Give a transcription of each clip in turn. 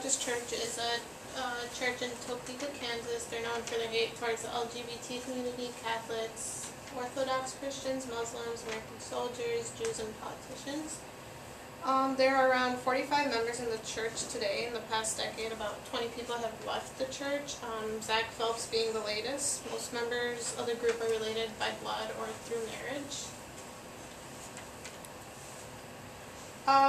Baptist Church is a church in Topeka, Kansas. They're known for their hate towards the LGBT community, Catholics, Orthodox Christians, Muslims, American soldiers, Jews, and politicians. There are around 45 members in the church today. In the past decade, about 20 people have left the church, Zach Phelps being the latest. Most members of the group are related by blood or through marriage.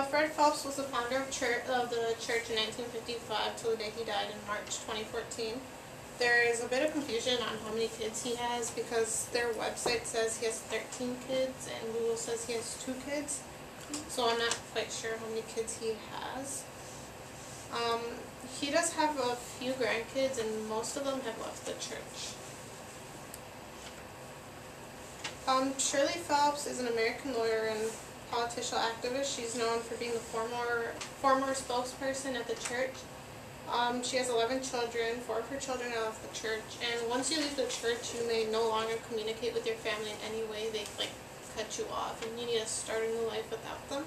Fred Phelps was the founder of the church in 1955 till the day he died in March 2014. There is a bit of confusion on how many kids he has because their website says he has 13 kids and Google says he has 2 kids. So I'm not quite sure how many kids he has. He does have a few grandkids and most of them have left the church. Shirley Phelps is an American lawyer and political activist. She's known for being the former spokesperson at the church. She has 11 children. 4 of her children are left the church. And once you leave the church, you may no longer communicate with your family in any way. They cut you off, and you need to start a new life without them.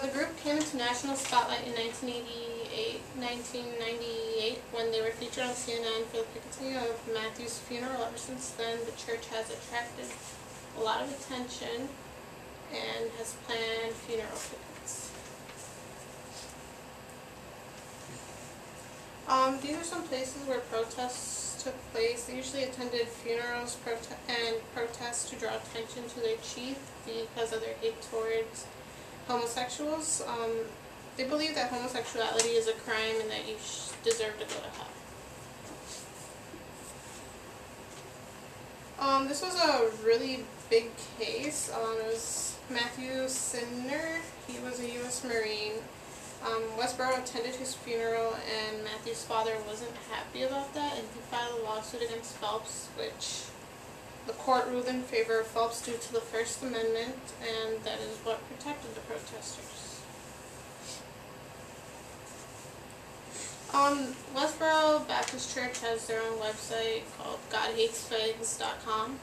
The group came into national spotlight in 1998 when they were featured on CNN for the picketing of Matthew's funeral. Ever since then, the church has attracted a lot of attention and has planned funeral pickets. These are some places where protests took place. They usually attended funerals and protests to draw attention to their chief because of their hate towards homosexuals. They believe that homosexuality is a crime and that you deserve to go to hell. This was a really big case. It was Matthew Sinner. He was a U.S. Marine. Westboro attended his funeral, and Matthew's father wasn't happy about that, and he filed a lawsuit against Phelps, which the court ruled in favor of Phelps due to the First Amendment, and that is what protected the protesters. Westboro Baptist Church has their own website called GodHatesFags.com.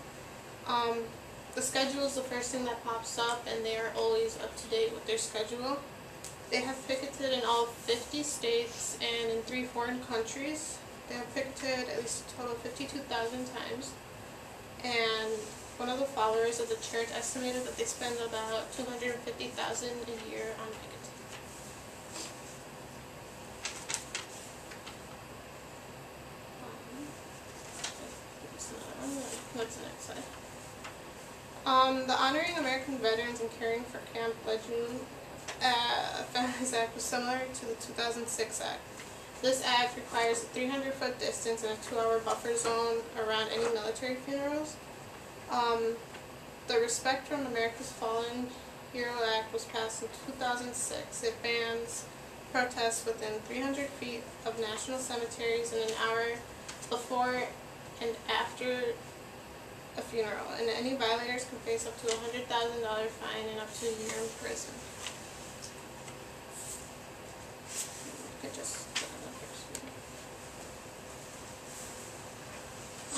The schedule is the first thing that pops up, and they are always up to date with their schedule. They have picketed in all 50 states and in 3 foreign countries. They have picketed at least a total of 52,000 times. And one of the followers of the church estimated that they spend about $250,000 a year on picketing. What's the next slide? The Honoring American Veterans and Caring for Camp Lejeune Families Act was similar to the 2006 Act. This act requires a 300-foot distance and a 2-hour buffer zone around any military funerals. The Respect from America's Fallen Hero Act was passed in 2006. It bans protests within 300 feet of national cemeteries in an hour before and after a funeral, and any violators can face up to a $100,000 fine and up to a year in prison.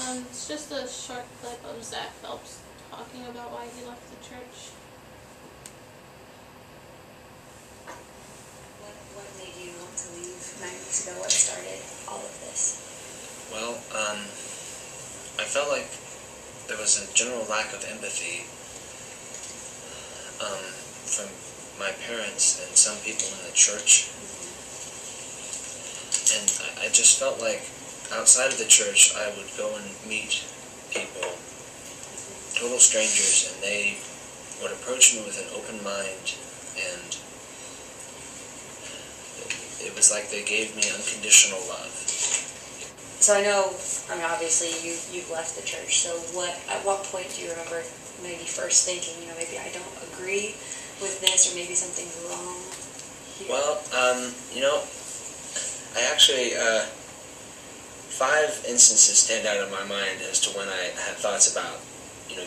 It's just a short clip of Zach Phelps talking about why he left the church. What made you want to leave 9 weeks ago? What started all of this? Well, I felt like there was a general lack of empathy from my parents and some people in the church. And I just felt like outside of the church I would go and meet people, total strangers, and they would approach me with an open mind, and it was like they gave me unconditional love. So I mean obviously you've left the church, so at what point do you remember maybe first thinking, maybe I don't agree with this, or maybe something's wrong here? Well, I actually, 5 instances stand out in my mind as to when I had thoughts about,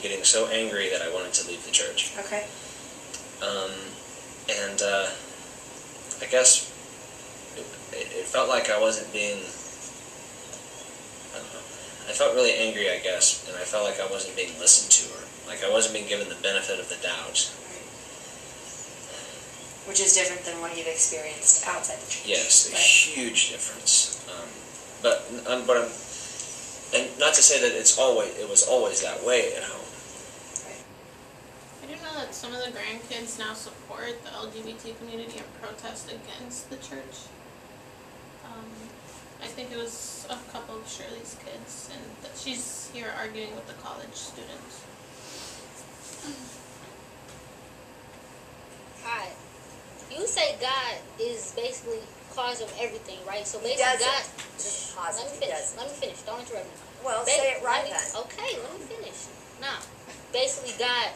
getting so angry that I wanted to leave the church. Okay. I guess it felt like I wasn't being, I felt really angry, I guess, and I felt like I wasn't being listened to, or like I wasn't being given the benefit of the doubt. which is different than what you've experienced outside the church. Yes, a Right. huge difference. But and not to say that it was always that way at home. I do know that some of the grandkids now support the LGBT community and protest against the church. I think it was a couple of Shirley's kids, and that she's here arguing with the college students. Alright. You say God is basically cause of everything, right? So He basically doesn't. God. Just Let positive. me He finish. doesn't. Let me finish. Don't interrupt me. Well, say it right let me- then. Okay, let me finish. Now, basically God,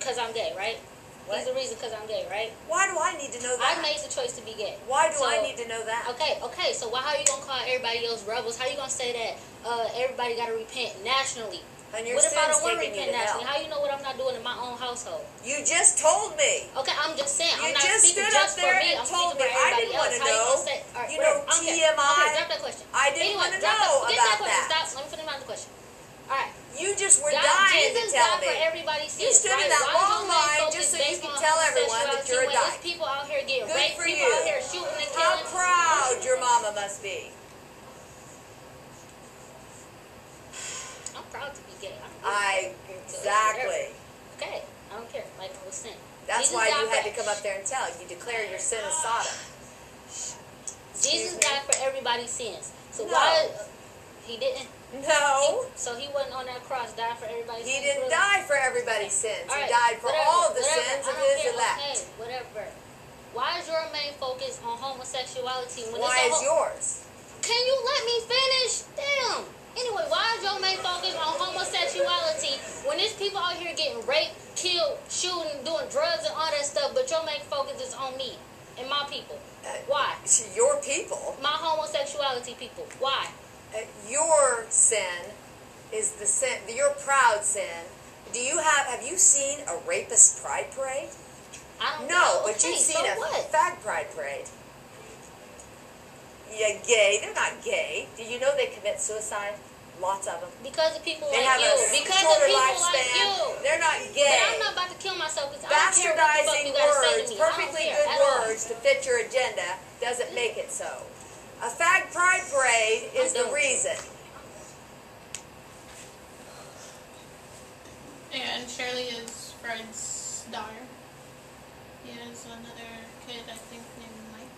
because I'm gay, right? What? He's the reason because I'm gay, right? Why do I need to know I that? made the choice to be gay. Why do So- I need to know that? Okay, so how are you going to call everybody else rebels? How you going to say that everybody got to repent nationally? And your What if I sin's don't want to taking you repent to nationally? hell. How you know what I'm not doing in my own household? You just told me. Okay, I'm just saying. You I'm not just speaking stood up just for there me. and I'm told speaking me. for I everybody didn't else. wanna How you know. gonna say? All right, You know, whatever. I don't care. TMI. Okay, drop that question. I didn't Anyway, wanna drop know forget about question. that. Stop. Let me finish my other question. All right. You just were God, dying Jesus to tell died me. for everybody's sins. You stood in right? that Why is long your main line focus just so you based could on tell everyone that homosexuality you're a when there's dyke. people out here getting Good raped, for people you. out here shooting and How killing. proud your mama must be. I'm proud to be gay. I don't give a fuck. Exactly. Okay, I don't care. Like I was saying. That's Jesus why you died had for- to come up there and tell. You declare your sin as Sodom. Jesus me? died for everybody's sins. So No. why he didn't? No. So he wasn't on that cross, died for everybody's He sins. didn't really? die for everybody's sins. All He right, died for whatever, all the whatever. sins I of don't his care. elect. Okay, whatever. Why is your main focus on homosexuality? When Why it's a is yours? Can you let me finish? Damn. Anyway, why is your main focus on homosexuality when there's people out here getting raped, killed, shooting, doing drugs and all that stuff, but your main focus is on me and my people? Why? Your people. My homosexuality people. Why? Your sin is the sin, your proud sin. Have you seen a rapist pride parade? I don't No, know. but Okay, you've seen so a what? fag pride parade. Yeah, gay. They're not gay. Do you know they commit suicide? Lots of them. Because of people They like have you. a Because of shorter people lifespan. like you. They're not But gay. I'm not about to kill myself because I don't care what the fuck Bastardizing you gotta say words, to me. I don't perfectly care good at all. words to fit your agenda doesn't make it so. A fag pride parade is the done. reason. Yeah, and Shirley is Fred's daughter. He has another kid, I think, named Mike.